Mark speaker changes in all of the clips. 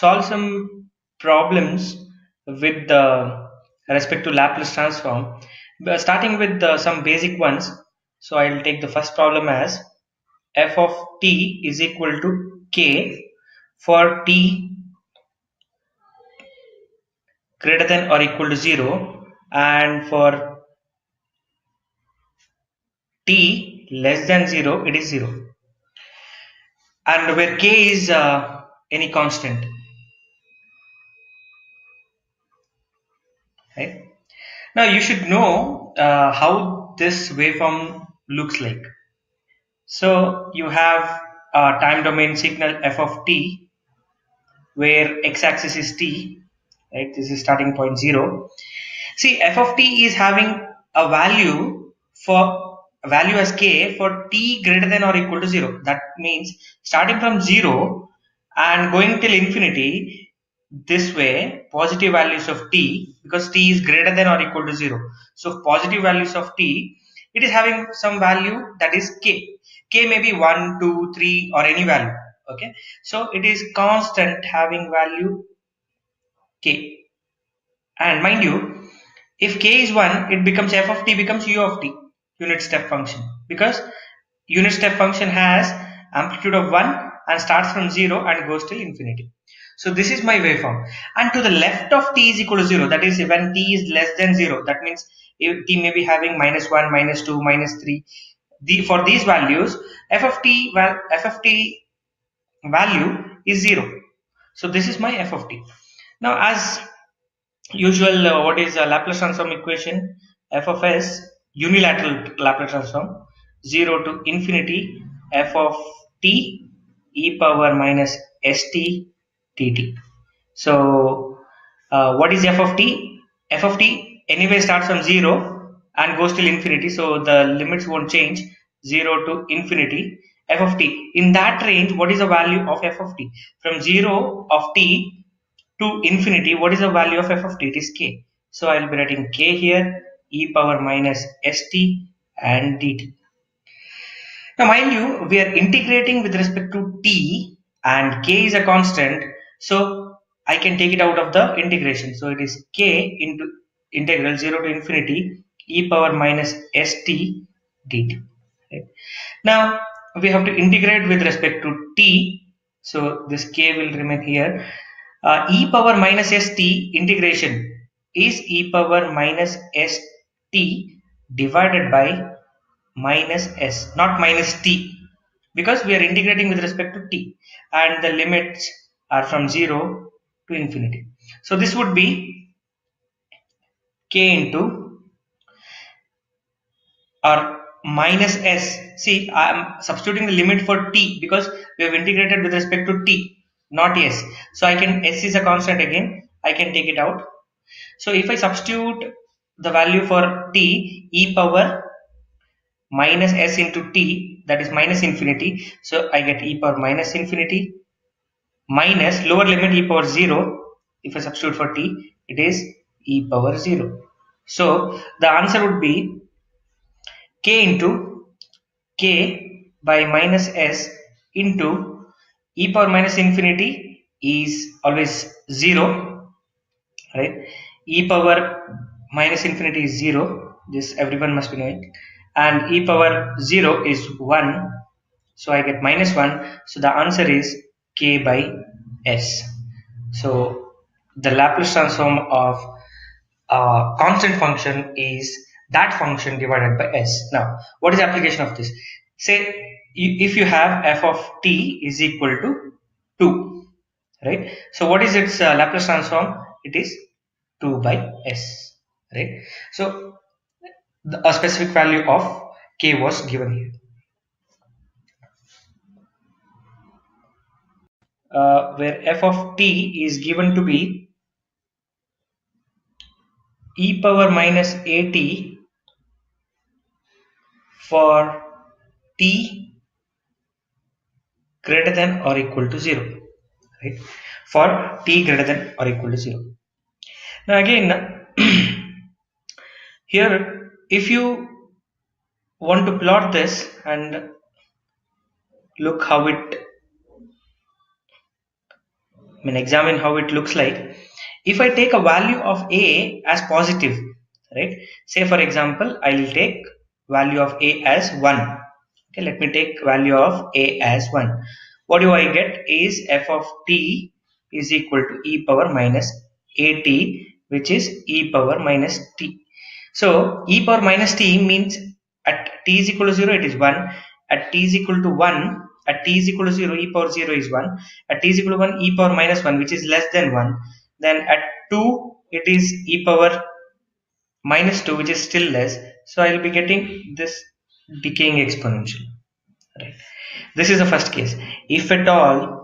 Speaker 1: solve some problems with the respect to Laplace transform. Starting with some basic ones. So I'll take the first problem as f of t is equal to k for t greater than or equal to 0, and for t less than 0 it is 0, and where k is any constant, right? Now you should know how this waveform looks like. So you have a time domain signal f of t where x-axis is t, right? This is starting point 0. See, f of t is having a value as k for t greater than or equal to 0. That means starting from 0 and going till infinity, this way positive values of t, because t is greater than or equal to 0. So positive values of t, it is having some value, that is k. K may be 1, 2, 3 or any value. Okay. So it is constant having value k. And mind you, if k is 1, it becomes f of t becomes u of t, unit step function, because unit step function has amplitude of 1 and starts from 0 and goes till infinity. So this is my waveform, and to the left of t is equal to 0, that is when t is less than 0, that means if t may be having -1, -2, -3, for these values f of t value is 0. So this is my f of t. Now, as usual, what is a Laplace transform equation? F of s, unilateral Laplace transform, 0 to infinity f of t e power minus st dt. So what is f of t? F of t anyway starts from 0 and goes till infinity, so the limits won't change. 0 to infinity f of t. In that range, what is the value of f of t? From 0 of t to infinity, what is the value of f of t? It is k. So I will be writing k here, e power minus st and dt. Now mind you, we are integrating with respect to t and k is a constant, so I can take it out of the integration. So it is k into integral 0 to infinity e power minus st dt. Right? Now we have to integrate with respect to t, so this k will remain here. E power minus st integration is e power minus st divided by minus s, not minus t, because we are integrating with respect to t and the limits are from 0 to infinity. So this would be k into or minus s. See, I am substituting the limit for t because we have integrated with respect to t, not s. So I can, s is a constant again, I can take it out. So if I substitute the value for t, e power minus s into t, that is minus infinity, so I get e power minus infinity minus lower limit e power 0. If I substitute for t, it is e power 0. So the answer would be k into k by minus s into e power minus infinity is always 0, right? E power minus infinity is 0, this everyone must be knowing, and e power 0 is 1, so I get minus 1. So the answer is k by s. So the Laplace transform of constant function is that function divided by s. Now, what is the application of this? Say if you have f of t is equal to 2, right? So what is its Laplace transform? It is 2 by s, right? So a specific value of k was given here. Where f of t is given to be e power minus at for t greater than or equal to 0, right? For t greater than or equal to 0. Now again, here if you want to plot this and look how it examine how it looks like. If I take a value of a as positive, right? Say for example, I will take value of a as 1. Okay, let me take value of a as 1. What do I get is f of t is equal to e power minus at, which is e power minus t. So e power minus t means at t is equal to 0 it is 1, at t is equal to 1, at t is equal to 0 e power 0 is 1, at t is equal to 1 e power minus 1 which is less than 1, then at 2 it is e power minus 2 which is still less. So I will be getting this decaying exponential, right? This is the first case. If at all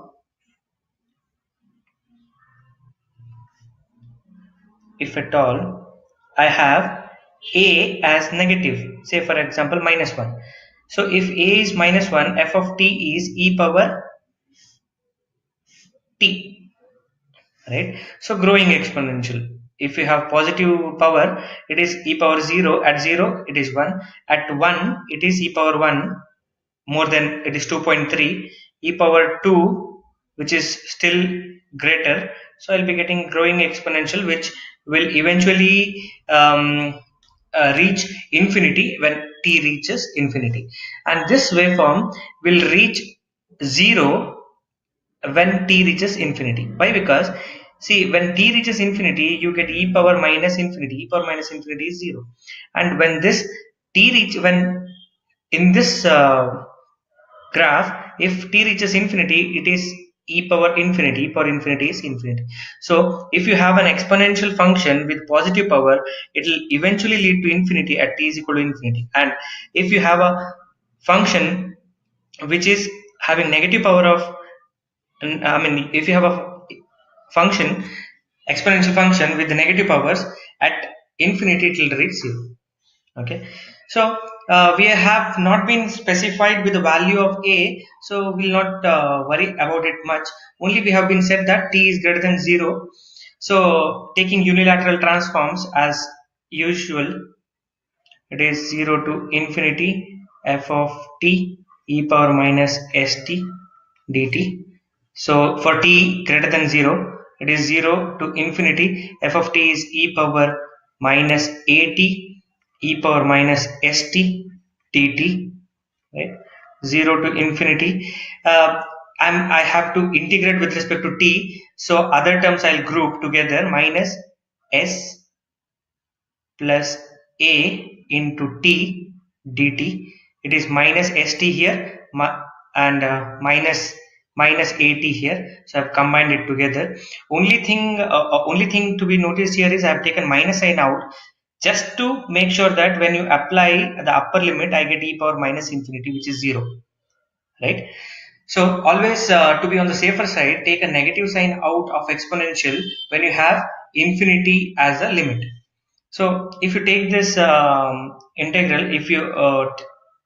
Speaker 1: I have a as negative, say for example minus 1. So if a is minus 1, f of t is e power t, right? So growing exponential. If you have positive power, it is e power 0. At 0 it is 1, at 1 it is e power 1, more than it is 2.3, e power 2 which is still greater. So I'll be getting growing exponential which will eventually reach infinity when t reaches infinity, and this waveform will reach 0 when t reaches infinity. Why? Because see, when t reaches infinity you get e power minus infinity. E power minus infinity is 0, and when this when in this graph, if t reaches infinity it is e power infinity. E power infinity is infinity. So if you have an exponential function with positive power, it will eventually lead to infinity at t is equal to infinity, and if you have a function which is having negative power of, if you have a function, exponential function with the negative powers, at infinity it will reach 0. Okay, so we have not been specified with the value of a, so we'll not worry about it much. Only we have been said that t is greater than 0. So taking unilateral transforms as usual, it is 0 to infinity f of t e power minus st dt. So for t greater than 0, it is 0 to infinity f of t is e power minus at e power minus st dt, right? 0 to infinity. uh, I have to integrate with respect to t, so other terms I'll group together, minus s plus a into t dt. It is minus st here, and minus at here, so I've combined it together. Only thing to be noticed here is I've taken minus sign out, just to make sure that when you apply the upper limit I get e power minus infinity which is 0, right? So always, to be on the safer side, take a negative sign out of exponential when you have infinity as a limit. So if you take this integral, if you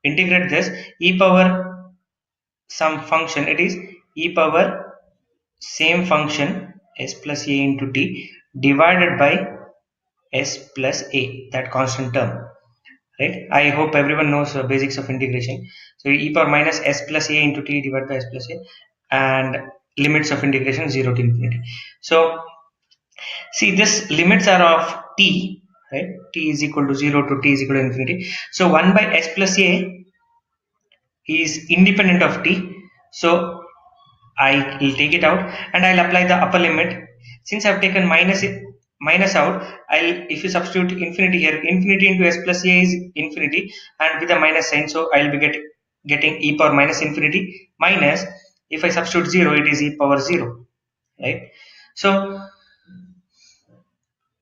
Speaker 1: integrate this e power some function, it is e power same function s plus a into t divided by s plus a, that constant term, right? I hope everyone knows basics of integration. So e power minus s plus a into t divided by s plus a, and limits of integration 0 to infinity. So see, this limits are of t, right? T is equal to 0 to t is equal to infinity. So 1 by s plus a is independent of t. So I will take it out and I'll apply the upper limit. Since I've taken minus out, if you substitute infinity here, infinity into s plus a is infinity and with a minus sign, so I'll be getting e power minus infinity minus, if I substitute 0 it is e power 0, right? So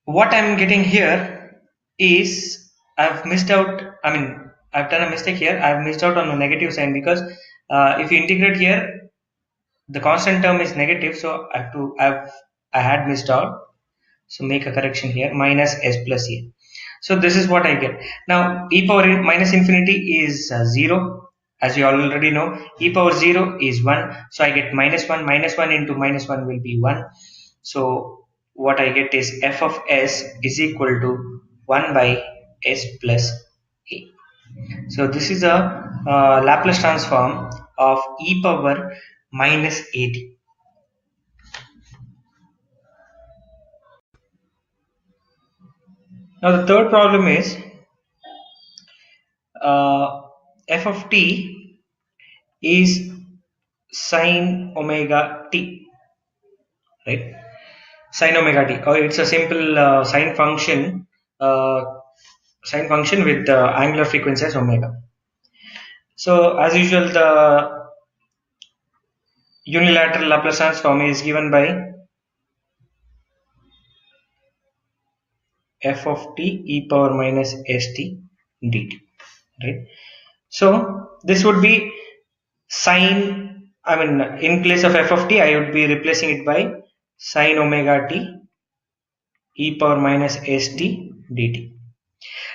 Speaker 1: what I'm getting here is I've missed out, I've done a mistake here. I've missed out on the negative sign, because if you integrate here, the constant term is negative, so I had missed out. So make a correction here, minus s plus a. So this is what I get. Now e power minus infinity is 0, as you already know. E power 0 is 1, so I get minus 1. Minus 1 into minus 1 will be 1. So what I get is f of s is equal to 1 by s plus a. So this is a Laplace transform of e power minus at. Now the third problem is uh, f of t is sine omega t, right? Sine omega t. Oh, it's a simple uh, sine function with angular frequency as omega. So as usual, the unilateral Laplace transform is given by f of t e power minus st dt, right? So this would be sine, I mean, in place of f of t I would be replacing it by sine omega t e power minus st dt.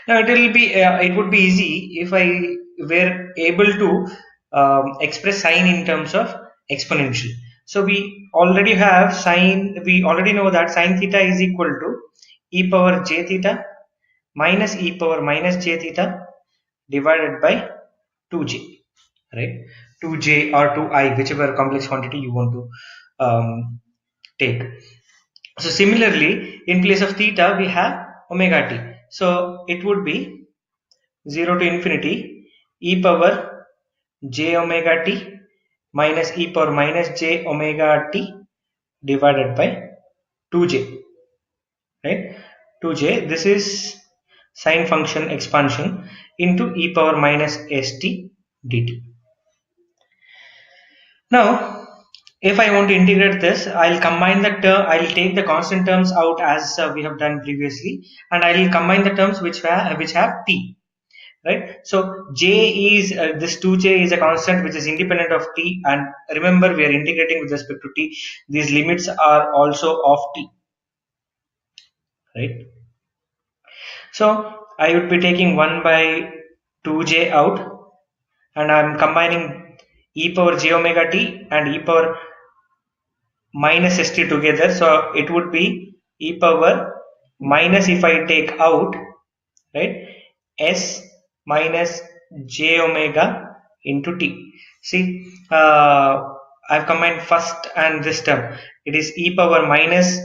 Speaker 1: Now it would be easy if I were able to express sine in terms of exponential. So we already know that sine theta is equal to e power j theta minus e power minus j theta divided by 2j, right? 2j or 2I, whichever complex quantity you want to take. So similarly, in place of theta we have omega t. So it would be 0 to infinity e power j omega t minus e power minus j omega t divided by 2j, right? 2j, this is sine function expansion into e power minus st dt. Now if I want to integrate this, I'll combine the term, I'll take the constant terms out as we have done previously, and I'll combine the terms which have t, right? So j is this 2j is a constant which is independent of t, and remember we are integrating with respect to t. These limits are also of t, right? So I would be taking 1 by 2j out, and I'm combining e power j omega t and e power minus st together. So it would be e power minus, if I take out, right, s minus j omega into t. See, I've combined first and this term. It is e power minus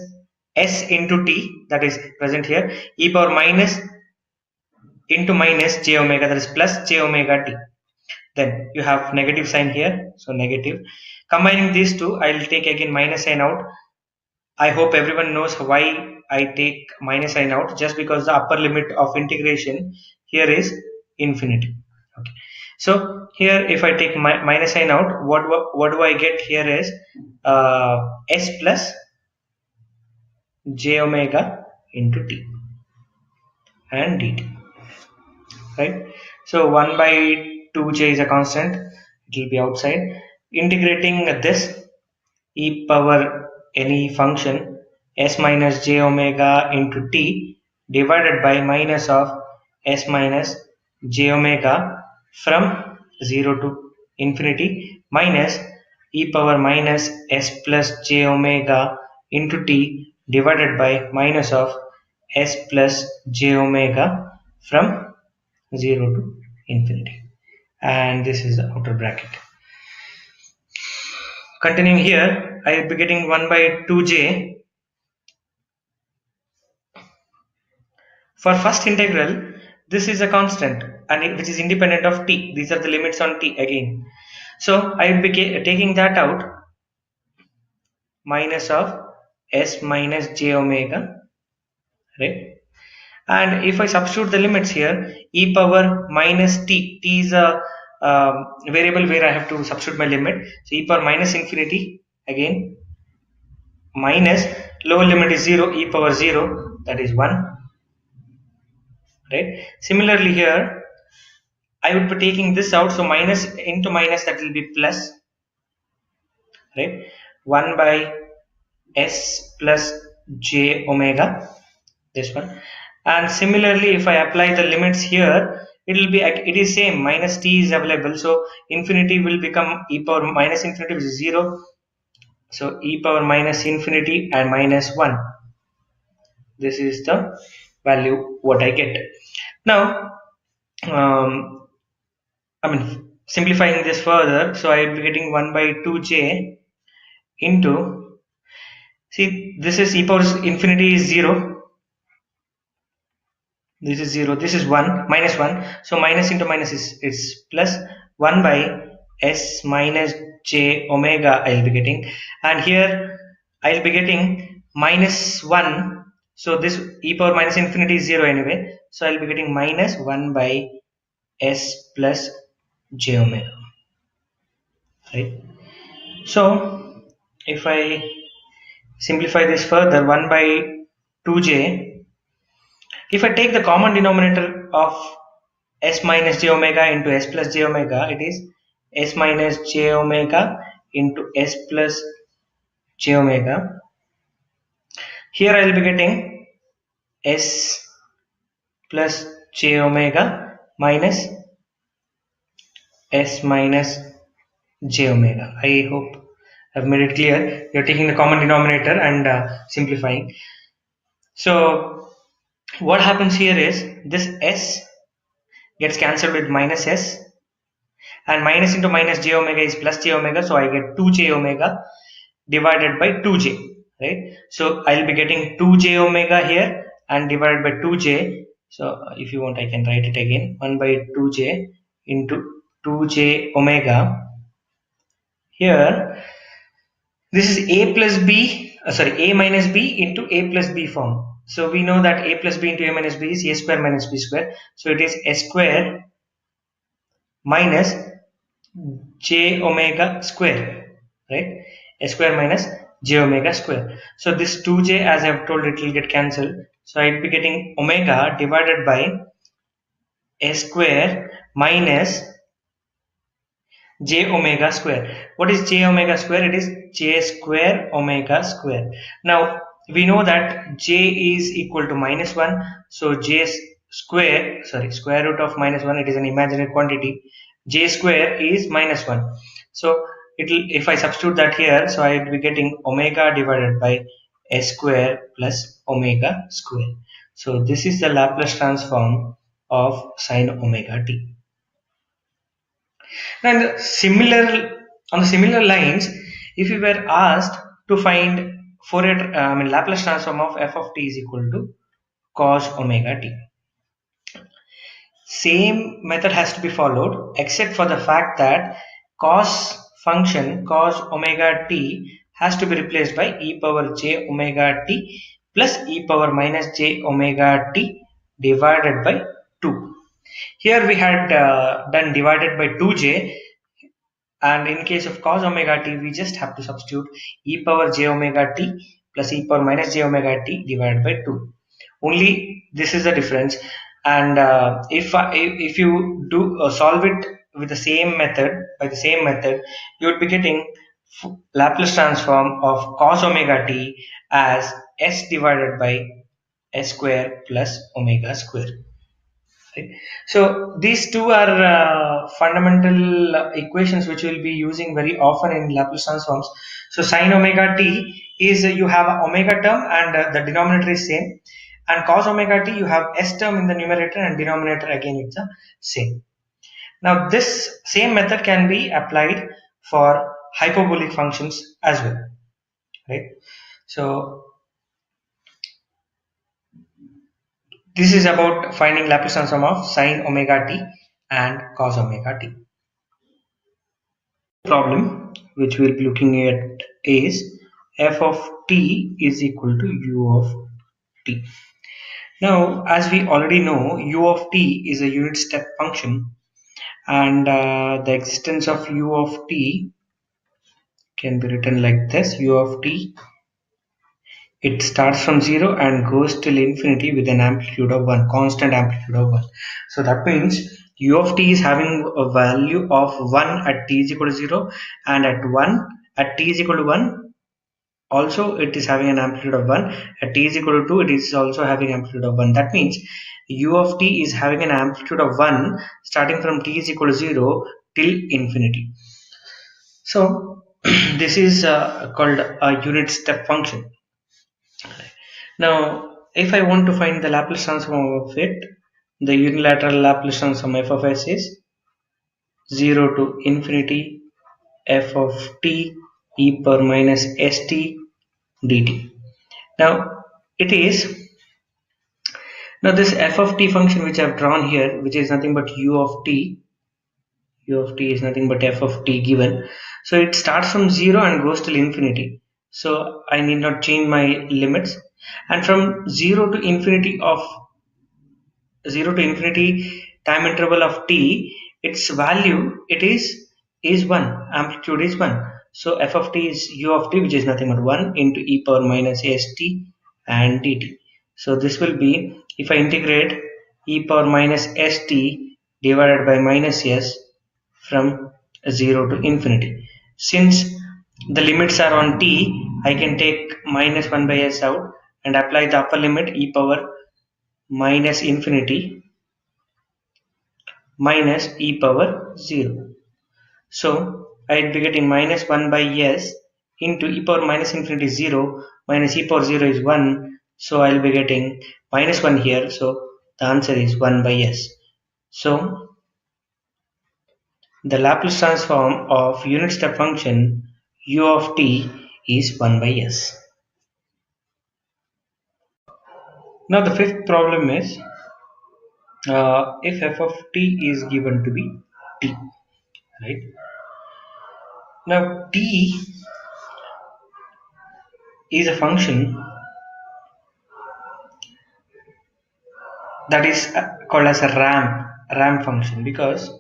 Speaker 1: s into t, that is present here, e power minus into minus j omega, that is plus j omega t. Then you have negative sign here, so negative. Combining these two, I'll take again minus sign out. I hope everyone knows why I take minus sign out, just because the upper limit of integration here is infinity. Okay. So here if I take minus sign out, what do I get here is s plus j omega into t and dt, right? So 1 by 2j is a constant, it will be outside. Integrating this e power any function s minus j omega into t divided by minus of s minus j omega from 0 to infinity minus e power minus s plus j omega into t divided by minus of s plus j omega from 0 to infinity, and this is the outer bracket. Continuing here, I will be getting 1 by 2j. For first integral, this is a constant and which is independent of t. These are the limits on t again. So I will be taking that out, minus of s minus j omega, right? And if I substitute the limits here, e power minus t, t is a variable where I have to substitute my limit. So e power minus infinity again minus lower limit is 0, e power 0, that is 1, right? Similarly here I would be taking this out, so minus into minus, that will be plus, right? 1 by s plus j omega, this one. And similarly if I apply the limits here, it is same, minus t is available, so infinity will become e power minus infinity, which is 0, so e power minus infinity and minus 1. This is the value what I get. Now I mean, simplifying this further, so I will be getting 1 by 2j into, see, this is e power infinity is 0, this is 0, this is 1, minus 1. So minus into minus is plus 1 by s minus j omega I'll be getting. And here I'll be getting minus 1. So this e power minus infinity is 0 anyway. So I'll be getting minus 1 by s plus j omega. Right. So if I simplify this further, 1 by 2j, if I take the common denominator of s minus j omega into s plus j omega, it is s minus j omega into s plus j omega. Here I will be getting s plus j omega minus s minus j omega. I hope I've made it clear. You're taking the common denominator and simplifying. So what happens here is this s gets cancelled with minus s, and minus into minus j omega is plus j omega, so I get 2j omega divided by 2j, right? So I'll be getting 2j omega here and divided by 2j. So if you want, I can write it again, 1 by 2j into 2j omega. Here this is a plus b, a minus b into a plus b form. So we know that a plus b into a minus b is a square minus b square, so it is s square minus j omega square, right? A square minus j omega square. So this 2j, as I've told, it will get cancelled, so I'll be getting omega divided by a square minus j omega square. What is j omega square? It is j square omega square. Now we know that j is equal to minus 1, so square root of minus 1, it is an imaginary quantity. J square is minus 1, so if I substitute that here, so I will be getting omega divided by s square plus omega square. So this is the Laplace transform of sine omega t. And on the similar lines, if we were asked to find Laplace transform of f of t is equal to cos omega t, same method has to be followed, except for the fact that cos omega t has to be replaced by e power j omega t plus e power minus j omega t divided by 2. Here we had done divided by 2j, and in case of cos omega t, we just have to substitute e power j omega t plus e power minus j omega t divided by 2. Only this is the difference. And if you do solve it with the same method, you would be getting Laplace transform of cos omega t as s divided by s square plus omega square. Right? So these two are fundamental equations which we'll be using very often in Laplace transforms. So sine omega t is you have a omega term and the denominator is same, and cos omega t you have s term in the numerator and denominator again it's the same. Now this same method can be applied for hyperbolic functions as well, right? So this is about finding Laplace transform of sine omega t and cos omega t. Problem which we'll be looking at is f of t is equal to u of t. Now, as we already know, u of t is a unit step function, and the existence of u of t can be written like this: u of t, it starts from 0 and goes till infinity with an amplitude of 1, constant amplitude of 1. So that means u of t is having a value of 1 at t is equal to 0, and at t is equal to 1 also it is having an amplitude of 1. At t is equal to 2 it is also having amplitude of 1. That means u of t is having an amplitude of 1 starting from t is equal to 0 till infinity. So this is called a unit step function. Now, if I want to find the Laplace transform of it, the unilateral Laplace transform f of s is 0 to infinity f of t e power minus st dt. Now, it is Now this f of t function which I have drawn here, which is nothing but u of t is nothing but f of t given. So it starts from 0 and goes till infinity. So I need not change my limits. And from 0 to infinity of 0 to infinity time interval of t, its value is 1, amplitude is 1. So f of t is u of t, which is nothing but 1 into e power minus st and dt. So this will be, if I integrate e power minus st divided by minus s from 0 to infinity. Since the limits are on t, I can take minus 1 by s out and apply the upper limit e power minus infinity minus e power 0. So I'll be getting minus 1 by s into e power minus infinity 0 minus e power 0 is 1. So I'll be getting minus 1 here. So the answer is 1 by s. So the Laplace transform of unit step function u of t is 1 by s. Now the fifth problem is, if f of t is given to be t, right? Now t is a function that is called as a ramp function, because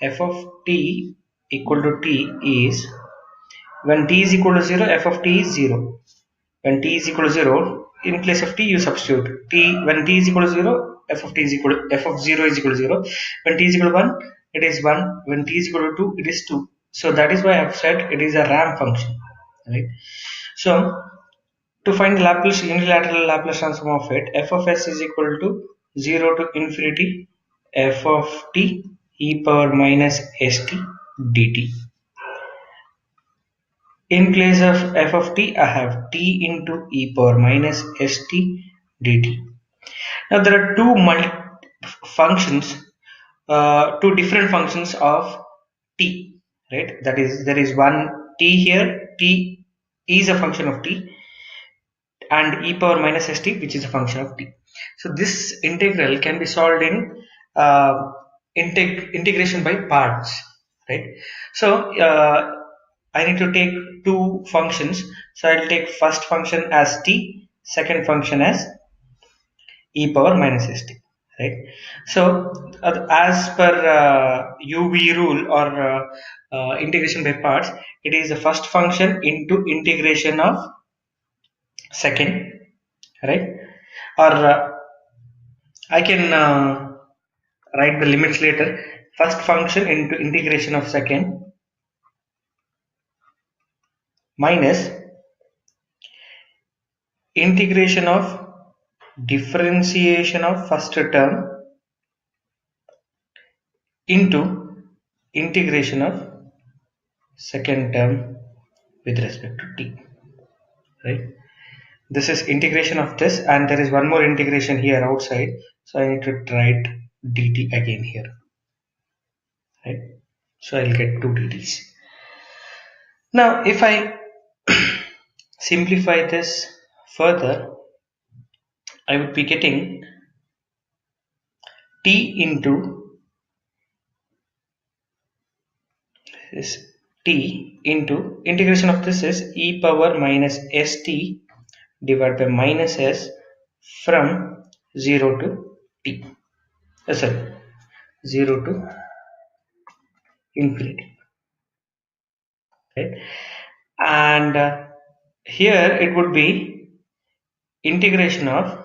Speaker 1: f of t equal to t is, when t is equal to 0, f of t is 0. When t is equal to 0, in place of t you substitute t. When t is equal to 0, f of t is equal to, f of 0 is equal to 0. When t is equal to 1, it is 1. When t is equal to 2, it is 2. So that is why I have said it is a ramp function, right? So to find the Laplace unilateral Laplace transform of it, f of s is equal to 0 to infinity f of t e power minus st dt. In place of f of t, I have t into e power minus st dt. Now there are two different functions of t, right? That is, there is one t here. T is a function of t, and e power minus st, which is a function of t. So this integral can be solved in uh, integration by parts, right? So I need to take two functions. So I'll take first function as t, second function as e power minus st, right? So as per uv rule, or integration by parts, it is the first function into integration of second, right? Or I can write the limits later. First function into integration of second minus integration of differentiation of first term into integration of second term with respect to t, right? This is integration of this, and there is one more integration here outside, so I need to write dt again here, right? So I'll get 2 dt's. Now if I simplify this further, I would be getting t into this t into integration of this is e power minus st divided by minus s from 0 to t. Sorry, 0 to infinity, right? And here it would be integration of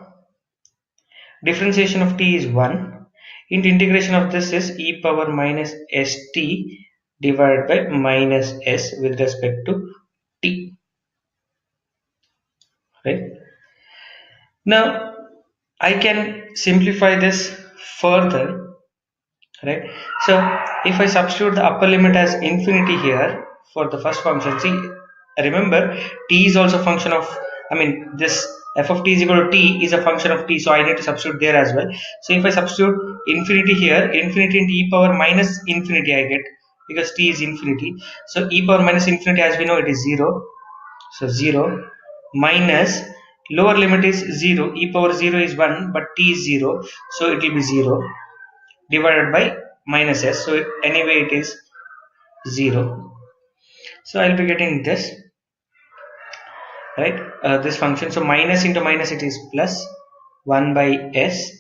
Speaker 1: differentiation of t is 1 into integration of this is e power minus st divided by minus s with respect to t, right? Now I can simplify this further, right? So if I substitute the upper limit as infinity here for the first function, see, remember t is also a function of, this f of t is equal to t is a function of t, so I need to substitute there as well. So if I substitute infinity here, infinity into e power minus infinity I get, because t is infinity. So e power minus infinity, as we know, it is 0. So 0 minus Lower limit is 0. E power 0 is 1, but t is 0, so it will be 0 divided by minus s. So anyway it is 0. So I'll be getting this, right? This function. So minus into minus, it is plus 1 by s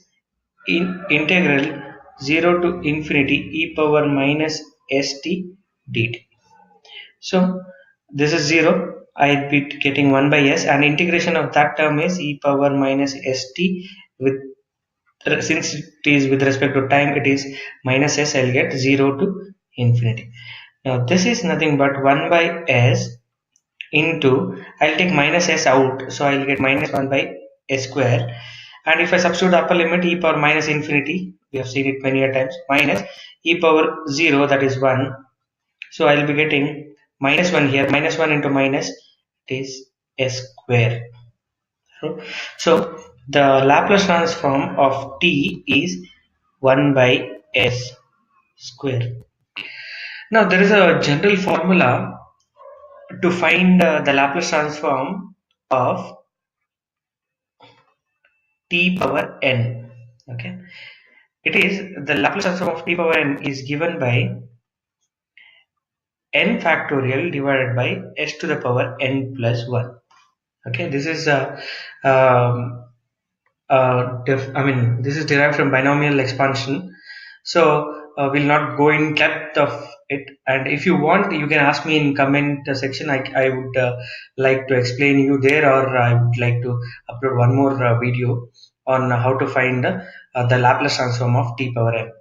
Speaker 1: in integral 0 to infinity e power minus st dt. So this is 0. I'll be getting 1 by s, and integration of that term is e power minus st with, since it is with respect to time, it is minus s. I'll get 0 to infinity. Now this is nothing but 1 by s into, I'll take minus s out, so I'll get minus 1 by s square. And if I substitute upper limit e power minus infinity, we have seen it many a times, minus e power 0, that is 1. So I'll be getting minus 1 here, minus 1 into minus, it is s square. So the Laplace transform of t is 1 by s square. Now there is a general formula to find the Laplace transform of t power n. Okay, it is the Laplace transform of t power n is given by n factorial divided by s to the power n plus 1. Okay, this is I mean, this is derived from binomial expansion, so we'll not go in depth of it. And if you want, you can ask me in comment section. I would like to explain you there, or I would like to upload one more video on how to find the Laplace transform of t power n.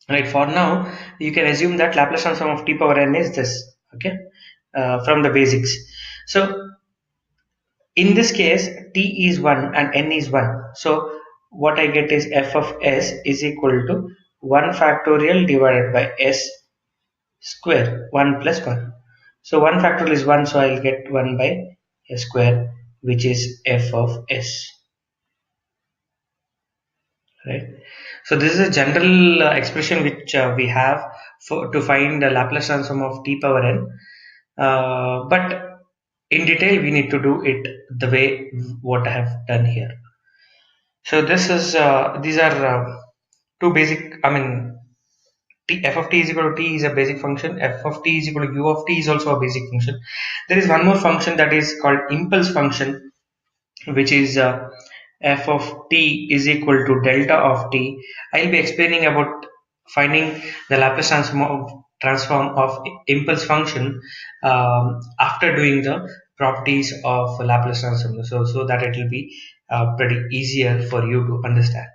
Speaker 1: Right, for now you can assume that Laplace transform of t power n is this. Okay, from the basics. So in this case, t is 1 and n is 1. So what I get is f of s is equal to 1 factorial divided by s square, 1 plus 1. So 1 factorial is 1, so I'll get 1 by s square, which is f of s. Right. So this is a general expression which we have to find the Laplace transform of t power n. But in detail, we need to do it the way what I have done here. So this is these are two basic. I mean, f of t is equal to t is a basic function. F of t is equal to u of t is also a basic function. There is one more function that is called impulse function, which is f of t is equal to delta of t. I'll be explaining about finding the Laplace transform of impulse function after doing the properties of Laplace transform, so that it will be pretty easier for you to understand.